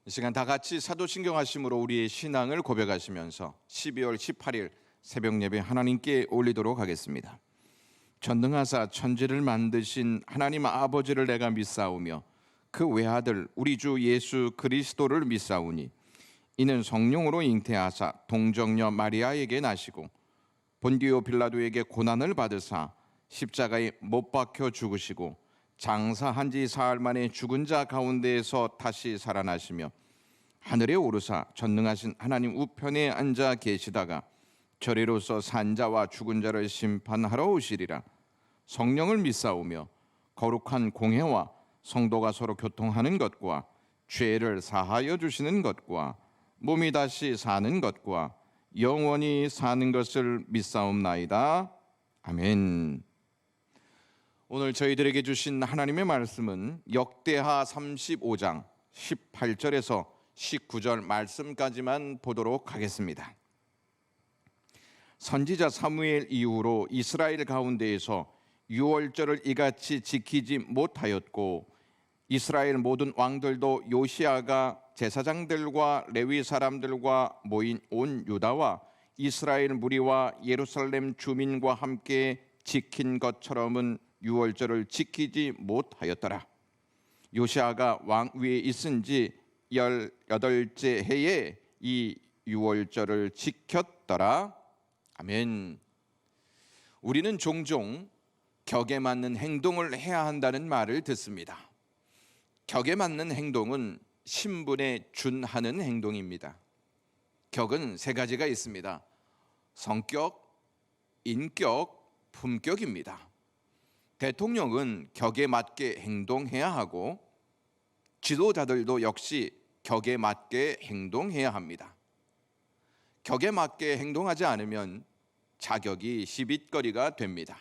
이 시간 다 같이 사도신경 하심으로 우리의 신앙을 고백하시면서 12월 18일 새벽 예배 하나님께 올리도록 하겠습니다. 전능하사 천지를 만드신 하나님 아버지를 내가 믿사오며 그 외아들 우리 주 예수 그리스도를 믿사오니 이는 성령으로 잉태하사 동정녀 마리아에게 나시고 본디오 빌라도에게 고난을 받으사 십자가에 못 박혀 죽으시고 장사한 지 사흘 만에 죽은 자 가운데에서 다시 살아나시며 하늘에 오르사 전능하신 하나님 우편에 앉아 계시다가 저리로서 산자와 죽은 자를 심판하러 오시리라. 성령을 믿사오며 거룩한 공회와 성도가 서로 교통하는 것과 죄를 사하여 주시는 것과 몸이 다시 사는 것과 영원히 사는 것을 믿사옵나이다. 아멘. 오늘 저희들에게 주신 하나님의 말씀은 역대하 35장 18절에서 19절 말씀까지만 보도록 하겠습니다. 선지자 사무엘 이후로 이스라엘 가운데에서 유월절을 이같이 지키지 못하였고 이스라엘 모든 왕들도 요시아가 제사장들과 레위 사람들과 모인 온 유다와 이스라엘 무리와 예루살렘 주민과 함께 지킨 것처럼은 유월절을 지키지 못하였더라. 요시아가 왕위에 있은 지 18째 해에 이 유월절을 지켰더라. 아멘. 우리는 종종 격에 맞는 행동을 해야 한다는 말을 듣습니다. 격에 맞는 행동은 신분에 준하는 행동입니다. 격은 세 가지가 있습니다. 성격, 인격, 품격입니다. 대통령은 격에 맞게 행동해야 하고 지도자들도 역시 격에 맞게 행동해야 합니다. 격에 맞게 행동하지 않으면 자격이 시비거리가 됩니다.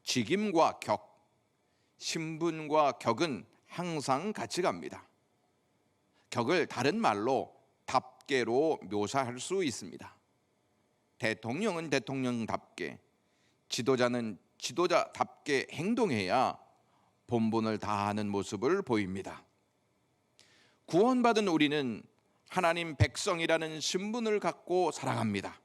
직임과 격, 신분과 격은 항상 같이 갑니다. 격을 다른 말로 답게로 묘사할 수 있습니다. 대통령은 대통령답게, 지도자는 지도자답게 행동해야 본분을 다하는 모습을 보입니다. 구원받은 우리는 하나님 백성이라는 신분을 갖고 살아갑니다.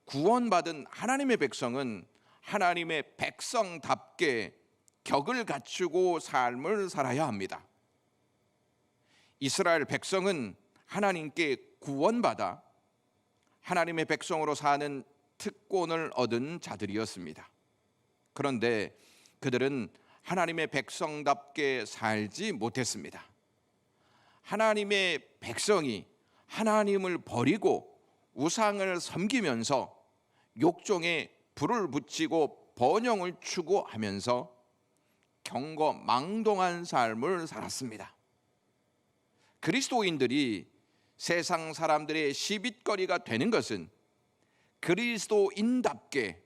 구원받은 하나님의 백성은 하나님의 백성답게 격을 갖추고 삶을 살아야 합니다. 이스라엘 백성은 하나님께 구원받아 하나님의 백성으로 사는 특권을 얻은 자들이었습니다. 그런데 그들은 하나님의 백성답게 살지 못했습니다. 하나님의 백성이 하나님을 버리고 우상을 섬기면서 욕종에 불을 붙이고 번영을 추구하면서 경거망동한 삶을 살았습니다. 그리스도인들이 세상 사람들의 시빗거리가 되는 것은 그리스도인답게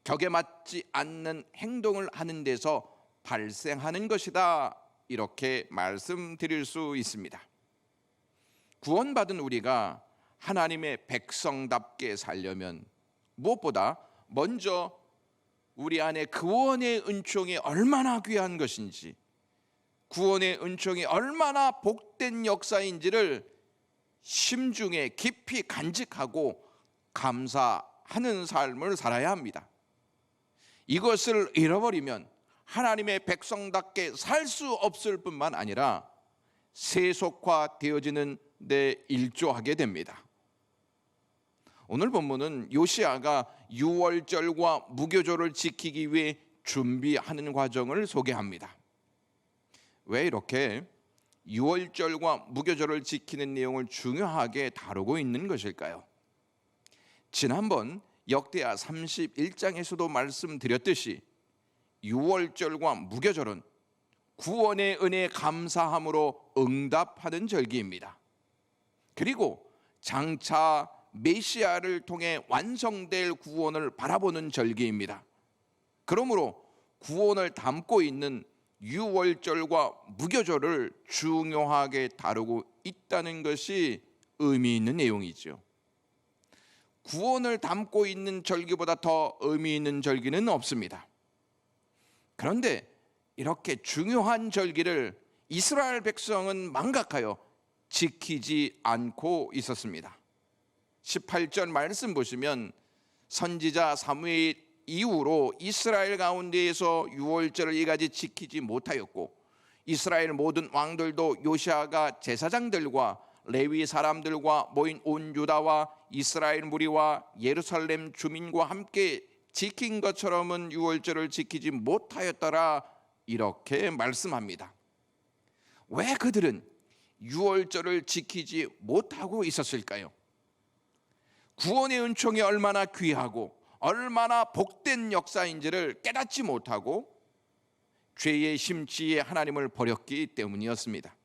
격에 맞지 않는 행동을 하는 데서 발생하는 것이다, 이렇게 말씀드릴 수 있습니다. 구원받은 우리가 하나님의 백성답게 살려면 무엇보다 먼저 우리 안에 구원의 은총이 얼마나 귀한 것인지, 구원의 은총이 얼마나 복된 역사인지를 심중에 깊이 간직하고 감사하는 삶을 살아야 합니다. 이것을 잃어버리면 하나님의 백성답게 살 수 없을 뿐만 아니라 세속화되어지는 데 일조하게 됩니다. 오늘 본문은 요시아가 유월절과 무교절을 지키기 위해 준비하는 과정을 소개합니다. 왜 이렇게 유월절과 무교절을 지키는 내용을 중요하게 다루고 있는 것일까요? 지난번 역대하 31장에서도 말씀드렸듯이 유월절과 무교절은 구원의 은혜에 감사함으로 응답하는 절기입니다. 그리고 장차 메시아를 통해 완성될 구원을 바라보는 절기입니다. 그러므로 구원을 담고 있는 유월절과 무교절을 중요하게 다루고 있다는 것이 의미 있는 내용이죠. 구원을 담고 있는 절기보다 더 의미 있는 절기는 없습니다. 그런데 이렇게 중요한 절기를 이스라엘 백성은 망각하여 지키지 않고 있었습니다. 18절 말씀 보시면 선지자 사무엘 이후로 이스라엘 가운데에서 유월절을 이같이 지키지 못하였고 이스라엘 모든 왕들도 요시아가 제사장들과 레위 사람들과 모인 온 유다와 이스라엘 무리와 예루살렘 주민과 함께 지킨 것처럼은 유월절을 지키지 못하였더라, 이렇게 말씀합니다. 왜 그들은 유월절을 지키지 못하고 있었을까요? 구원의 은총이 얼마나 귀하고 얼마나 복된 역사인지를 깨닫지 못하고 죄의 심취에 하나님을 버렸기 때문이었습니다.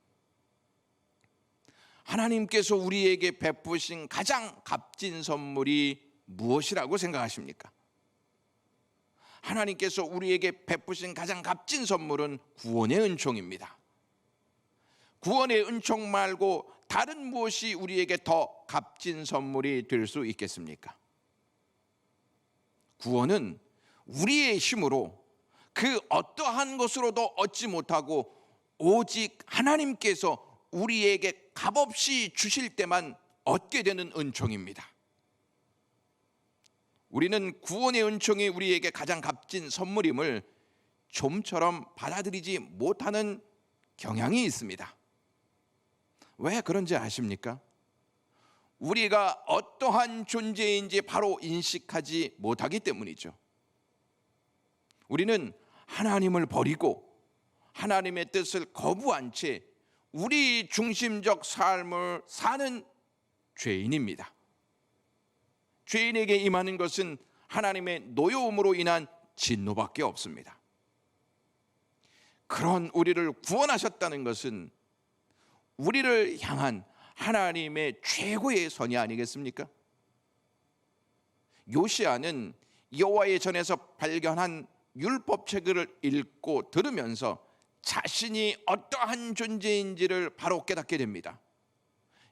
하나님께서 우리에게 베푸신 가장 값진 선물이 무엇이라고 생각하십니까? 하나님께서 우리에게 베푸신 가장 값진 선물은 구원의 은총입니다. 구원의 은총 말고 다른 무엇이 우리에게 더 값진 선물이 될 수 있겠습니까? 구원은 우리의 힘으로 그 어떠한 것으로도 얻지 못하고 오직 하나님께서 우리에게 값없이 주실 때만 얻게 되는 은총입니다. 우리는 구원의 은총이 우리에게 가장 값진 선물임을 좀처럼 받아들이지 못하는 경향이 있습니다. 왜 그런지 아십니까? 우리가 어떠한 존재인지 바로 인식하지 못하기 때문이죠. 우리는 하나님을 버리고 하나님의 뜻을 거부한 채 우리 중심적 삶을 사는 죄인입니다. 죄인에게 임하는 것은 하나님의 노여움으로 인한 진노밖에 없습니다. 그런 우리를 구원하셨다는 것은 우리를 향한 하나님의 최고의 선이 아니겠습니까? 요시야는 여호와의 전에서 발견한 율법책을 읽고 들으면서 자신이 어떠한 존재인지를 바로 깨닫게 됩니다.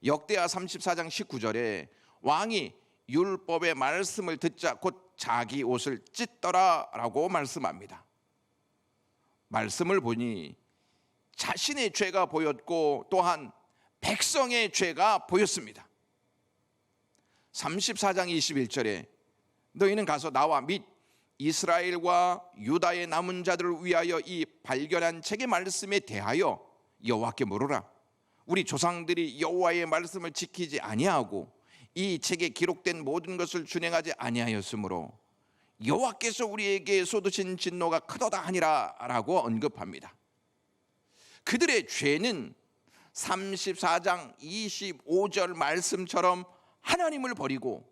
역대하 34장 19절에 왕이 율법의 말씀을 듣자 곧 자기 옷을 찢더라라고 말씀합니다. 말씀을 보니 자신의 죄가 보였고 또한 백성의 죄가 보였습니다. 34장 21절에 너희는 가서 나와 및 이스라엘과 유다의 남은 자들을 위하여 이 발견한 책의 말씀에 대하여 여호와께 물으라. 우리 조상들이 여호와의 말씀을 지키지 아니하고 이 책에 기록된 모든 것을 준행하지 아니하였으므로 여호와께서 우리에게 쏟으신 진노가 크도다 하니라 라고 언급합니다. 그들의 죄는 34장 25절 말씀처럼 하나님을 버리고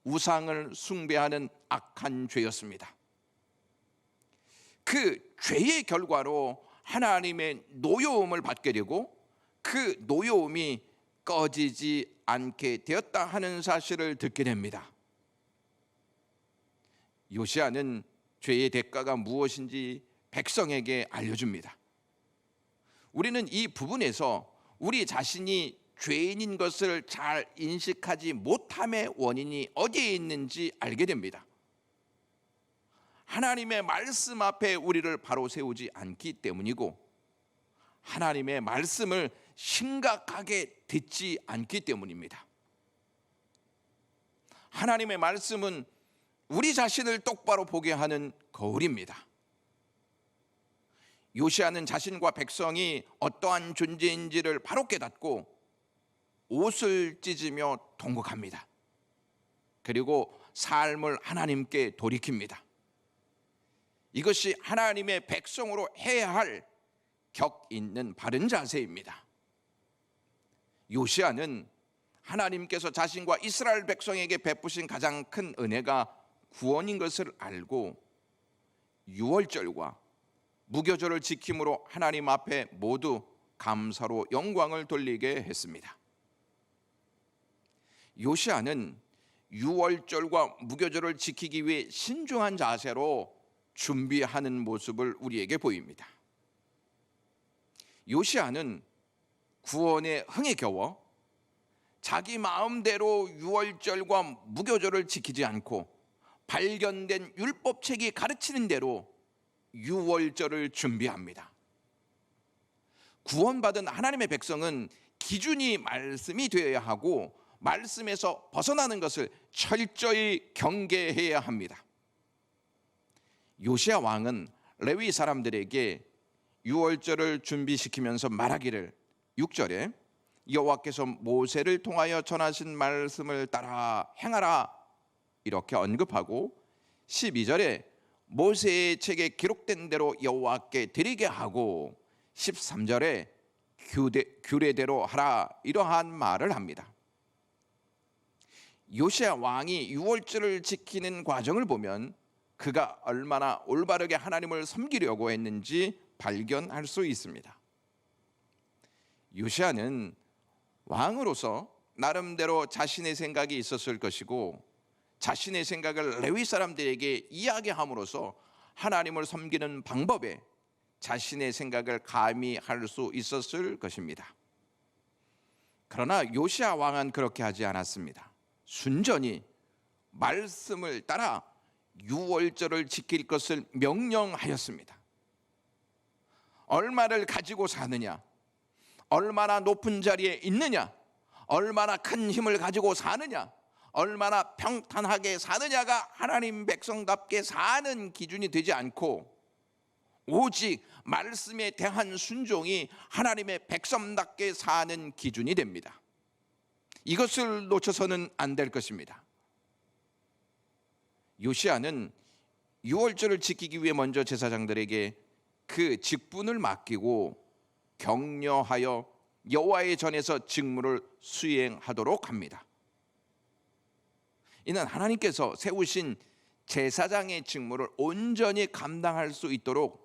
우상을 숭배하는 악한 죄였습니다. 그 죄의 결과로 하나님의 노여움을 받게 되고 그 노여움이 꺼지지 않게 되었다 하는 사실을 듣게 됩니다. 요시야는 죄의 대가가 무엇인지 백성에게 알려줍니다. 우리는 이 부분에서 우리 자신이 죄인인 것을 잘 인식하지 못함의 원인이 어디에 있는지 알게 됩니다. 하나님의 말씀 앞에 우리를 바로 세우지 않기 때문이고 하나님의 말씀을 심각하게 듣지 않기 때문입니다. 하나님의 말씀은 우리 자신을 똑바로 보게 하는 거울입니다. 요시야는 자신과 백성이 어떠한 존재인지를 바로 깨닫고 옷을 찢으며 통곡합니다. 그리고 삶을 하나님께 돌이킵니다. 이것이 하나님의 백성으로 해야 할 격 있는 바른 자세입니다. 요시야는 하나님께서 자신과 이스라엘 백성에게 베푸신 가장 큰 은혜가 구원인 것을 알고 유월절과 무교절을 지킴으로 하나님 앞에 모두 감사로 영광을 돌리게 했습니다. 요시야는 유월절과 무교절을 지키기 위해 신중한 자세로 준비하는 모습을 우리에게 보입니다. 요시야는 구원의 흥에 겨워 자기 마음대로 유월절과 무교절을 지키지 않고 발견된 율법책이 가르치는 대로 유월절을 준비합니다. 구원받은 하나님의 백성은 기준이 말씀이 되어야 하고 말씀에서 벗어나는 것을 철저히 경계해야 합니다. 요시야 왕은 레위 사람들에게 유월절을 준비시키면서 말하기를 6절에 여호와께서 모세를 통하여 전하신 말씀을 따라 행하라 이렇게 언급하고 12절에 모세의 책에 기록된 대로 여호와께 드리게 하고 13절에 규례대로 하라 이러한 말을 합니다. 요시야 왕이 유월절을 지키는 과정을 보면 그가 얼마나 올바르게 하나님을 섬기려고 했는지 발견할 수 있습니다. 요시야는 왕으로서 나름대로 자신의 생각이 있었을 것이고 자신의 생각을 레위 사람들에게 이야기함으로써 하나님을 섬기는 방법에 자신의 생각을 가미할 수 있었을 것입니다. 그러나 요시야 왕은 그렇게 하지 않았습니다. 순전히 말씀을 따라 유월절을 지킬 것을 명령하였습니다. 얼마를 가지고 사느냐, 얼마나 높은 자리에 있느냐, 얼마나 큰 힘을 가지고 사느냐, 얼마나 평탄하게 사느냐가 하나님 백성답게 사는 기준이 되지 않고 오직 말씀에 대한 순종이 하나님의 백성답게 사는 기준이 됩니다. 이것을 놓쳐서는 안 될 것입니다. 요시야는 유월절을 지키기 위해 먼저 제사장들에게 그 직분을 맡기고 격려하여 여호와의 전에서 직무를 수행하도록 합니다. 이는 하나님께서 세우신 제사장의 직무를 온전히 감당할 수 있도록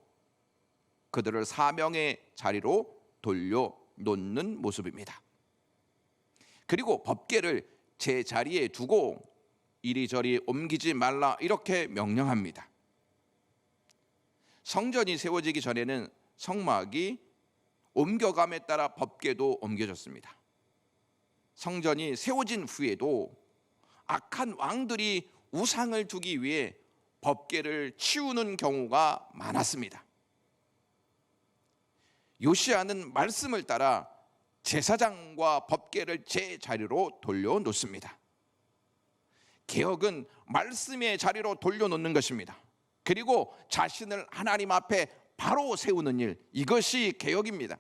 그들을 사명의 자리로 돌려놓는 모습입니다. 그리고 법궤를 제자리에 두고 이리저리 옮기지 말라 이렇게 명령합니다. 성전이 세워지기 전에는 성막이 옮겨감에 따라 법궤도 옮겨졌습니다. 성전이 세워진 후에도 악한 왕들이 우상을 두기 위해 법궤를 치우는 경우가 많았습니다. 요시야는 말씀을 따라 제사장과 법궤를 제자리로 돌려놓습니다. 개혁은 말씀의 자리로 돌려놓는 것입니다. 그리고 자신을 하나님 앞에 바로 세우는 일, 이것이 개혁입니다.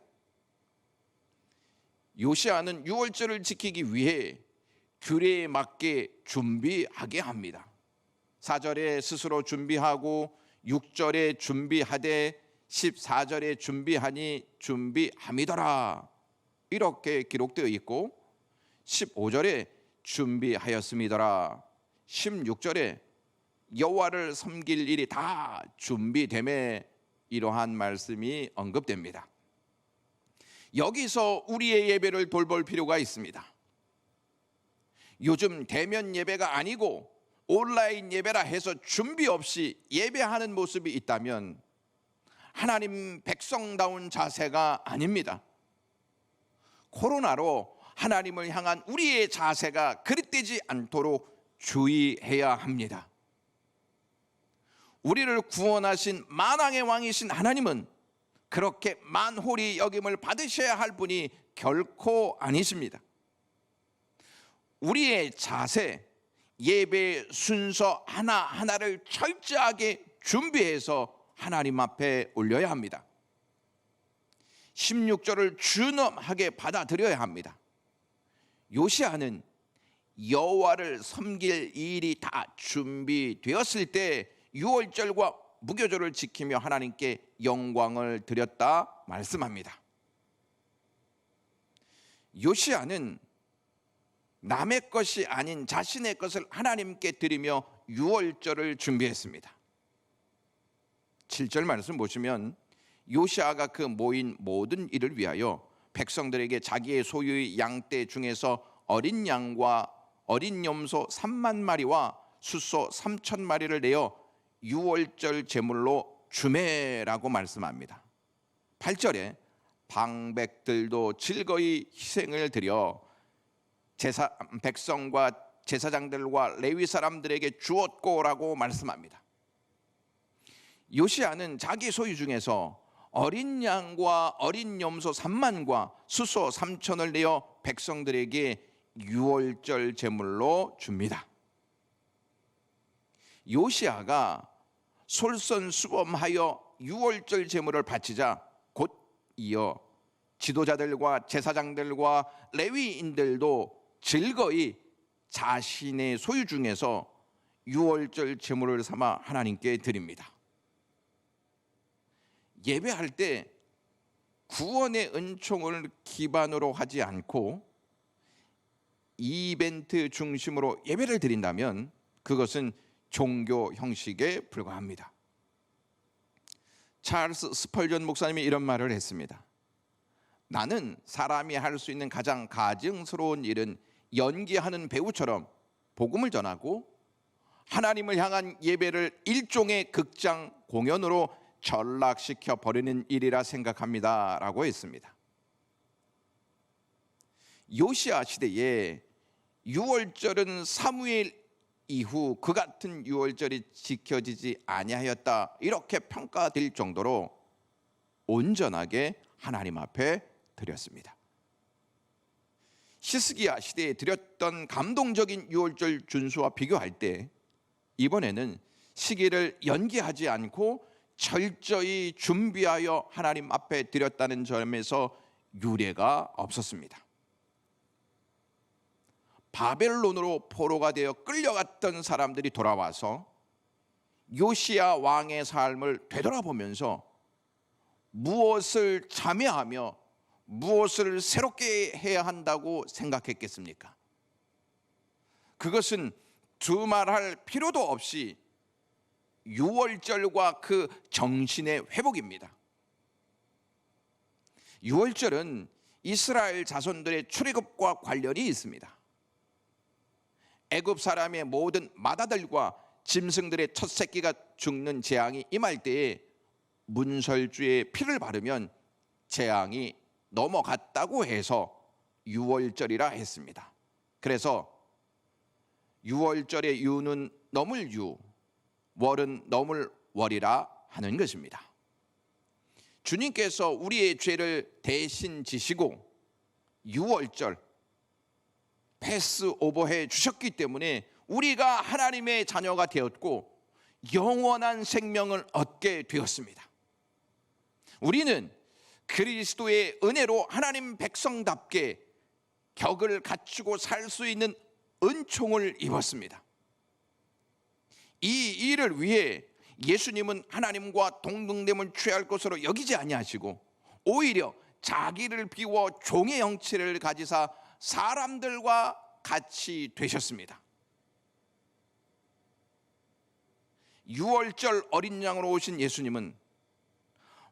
요시야는 유월절을 지키기 위해 규례에 맞게 준비하게 합니다. 4절에 스스로 준비하고 6절에 준비하되 14절에 준비하니 준비함이더라 이렇게 기록되어 있고 15절에 준비하였음이더라 16절에 여호와를 섬길 일이 다 준비됨에 이러한 말씀이 언급됩니다. 여기서 우리의 예배를 돌볼 필요가 있습니다. 요즘 대면 예배가 아니고 온라인 예배라 해서 준비 없이 예배하는 모습이 있다면 하나님 백성다운 자세가 아닙니다. 코로나로 하나님을 향한 우리의 자세가 그릇되지 않도록 주의해야 합니다. 우리를 구원하신 만왕의 왕이신 하나님은 그렇게 만홀히 여김을 받으셔야 할 분이 결코 아니십니다. 우리의 자세, 예배 순서 하나하나를 철저하게 준비해서 하나님 앞에 올려야 합니다. 16절을 준엄하게 받아들여야 합니다. 요시야는 여호와를 섬길 일이 다 준비되었을 때 유월절과 무교절을 지키며 하나님께 영광을 드렸다 말씀합니다. 요시야는 남의 것이 아닌 자신의 것을 하나님께 드리며 유월절을 준비했습니다. 7절 말씀 보시면 요시야가 그 모인 모든 일을 위하여 백성들에게 자기의 소유의 양떼 중에서 어린 양과 어린 염소 3만 마리와 숫소 3천 마리를 내어 유월절 제물로 주매라고 말씀합니다. 8절에 방백들도 즐거이 희생을 드려 백성과 제사장들과 레위 사람들에게 주었고라고 말씀합니다. 요시야는 자기 소유 중에서 어린 양과 어린 염소 3만과 수소 3천을 내어 백성들에게 유월절 제물로 줍니다. 요시야가 솔선수범하여 유월절 제물을 바치자 곧 이어 지도자들과 제사장들과 레위인들도 즐거이 자신의 소유 중에서 유월절 제물을 삼아 하나님께 드립니다. 예배할 때 구원의 은총을 기반으로 하지 않고 이벤트 중심으로 예배를 드린다면 그것은 종교 형식에 불과합니다. 찰스 스펄전 목사님이 이런 말을 했습니다. 나는 사람이 할 수 있는 가장 가증스러운 일은 연기하는 배우처럼 복음을 전하고 하나님을 향한 예배를 일종의 극장 공연으로 전락시켜 버리는 일이라 생각합니다 라고 했습니다. 요시야 시대에 유월절은 사무엘 이후 그 같은 유월절이 지켜지지 아니하였다 이렇게 평가될 정도로 온전하게 하나님 앞에 드렸습니다. 히스기야 시대에 드렸던 감동적인 유월절 준수와 비교할 때 이번에는 시기를 연기하지 않고 철저히 준비하여 하나님 앞에 드렸다는 점에서 유례가 없었습니다. 바벨론으로 포로가 되어 끌려갔던 사람들이 돌아와서 요시야 왕의 삶을 되돌아보면서 무엇을 참여하며 무엇을 새롭게 해야 한다고 생각했겠습니까? 그것은 두말할 필요도 없이 유월절과 그 정신의 회복입니다. 유월절은 이스라엘 자손들의 출애굽과 관련이 있습니다. 애굽 사람의 모든 맏아들과 짐승들의 첫 새끼가 죽는 재앙이 임할 때에 문설주의 피를 바르면 재앙이 넘어갔다고 해서 유월절이라 했습니다. 그래서 유월절의 유는 넘을 유, 월은 넘을 월이라 하는 것입니다. 주님께서 우리의 죄를 대신 지시고 유월절 패스오버해 주셨기 때문에 우리가 하나님의 자녀가 되었고 영원한 생명을 얻게 되었습니다. 우리는 그리스도의 은혜로 하나님 백성답게 격을 갖추고 살 수 있는 은총을 입었습니다. 이 일을 위해 예수님은 하나님과 동등됨을 취할 것으로 여기지 아니하시고 오히려 자기를 비워 종의 형체를 가지사 사람들과 같이 되셨습니다. 유월절 어린 양으로 오신 예수님은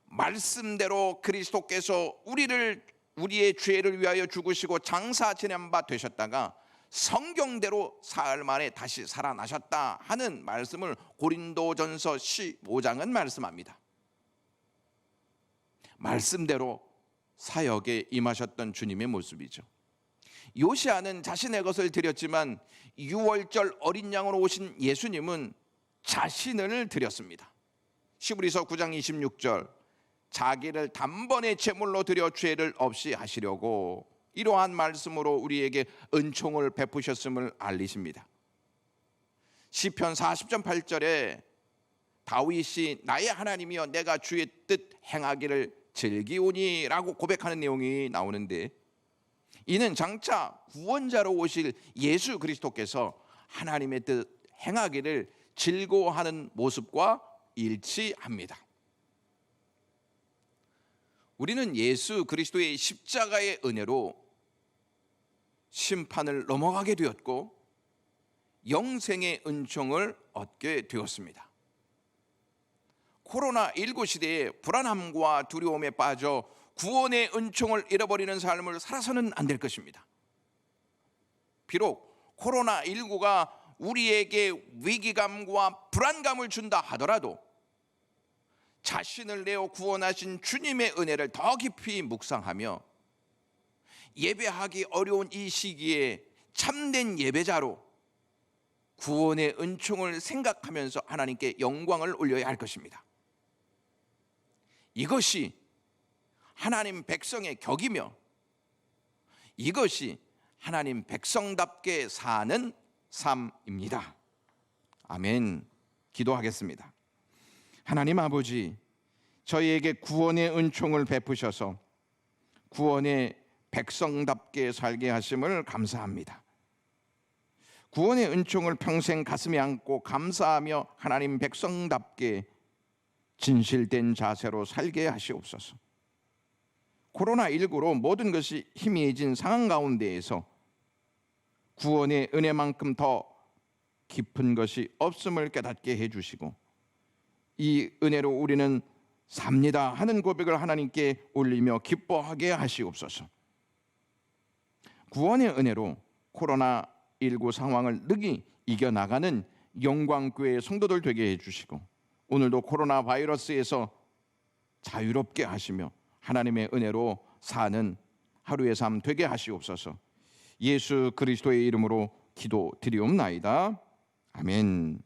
말씀대로 그리스도께서 우리의 죄를 위하여 죽으시고 장사 지낸 바 되셨다가 성경대로 사흘 만에 다시 살아나셨다 하는 말씀을 고린도전서 15장은 말씀합니다. 말씀대로 사역에 임하셨던 주님의 모습이죠. 요시야는 자신의 것을 드렸지만 유월절 어린 양으로 오신 예수님은 자신을 드렸습니다. 히브리서 9장 26절 자기를 단번에 제물로 드려 죄를 없이 하시려고 이러한 말씀으로 우리에게 은총을 베푸셨음을 알리십니다. 시편 40편 8절에 다윗이 나의 하나님이여 내가 주의 뜻 행하기를 즐기오니 라고 고백하는 내용이 나오는데 이는 장차 구원자로 오실 예수 그리스도께서 하나님의 뜻 행하기를 즐거워하는 모습과 일치합니다. 우리는 예수 그리스도의 십자가의 은혜로 심판을 넘어가게 되었고 영생의 은총을 얻게 되었습니다. 코로나19 시대에 불안함과 두려움에 빠져 구원의 은총을 잃어버리는 삶을 살아서는 안 될 것입니다. 비록 코로나19가 우리에게 위기감과 불안감을 준다 하더라도 자신을 내어 구원하신 주님의 은혜를 더 깊이 묵상하며 예배하기 어려운 이 시기에 참된 예배자로 구원의 은총을 생각하면서 하나님께 영광을 올려야 할 것입니다. 이것이 하나님 백성의 격이며 이것이 하나님 백성답게 사는 삶입니다. 아멘. 기도하겠습니다. 하나님 아버지, 저희에게 구원의 은총을 베푸셔서 구원의 백성답게 살게 하심을 감사합니다. 구원의 은총을 평생 가슴에 안고 감사하며 하나님 백성답게 진실된 자세로 살게 하시옵소서. 코로나19로 모든 것이 희미해진 상황 가운데에서 구원의 은혜만큼 더 깊은 것이 없음을 깨닫게 해주시고 이 은혜로 우리는 삽니다 하는 고백을 하나님께 올리며 기뻐하게 하시옵소서. 구원의 은혜로 코로나19 상황을 능히 이겨나가는 영광교회 성도들 되게 해주시고 오늘도 코로나 바이러스에서 자유롭게 하시며 하나님의 은혜로 사는 하루의 삶 되게 하시옵소서. 예수 그리스도의 이름으로 기도드리옵나이다. 아멘.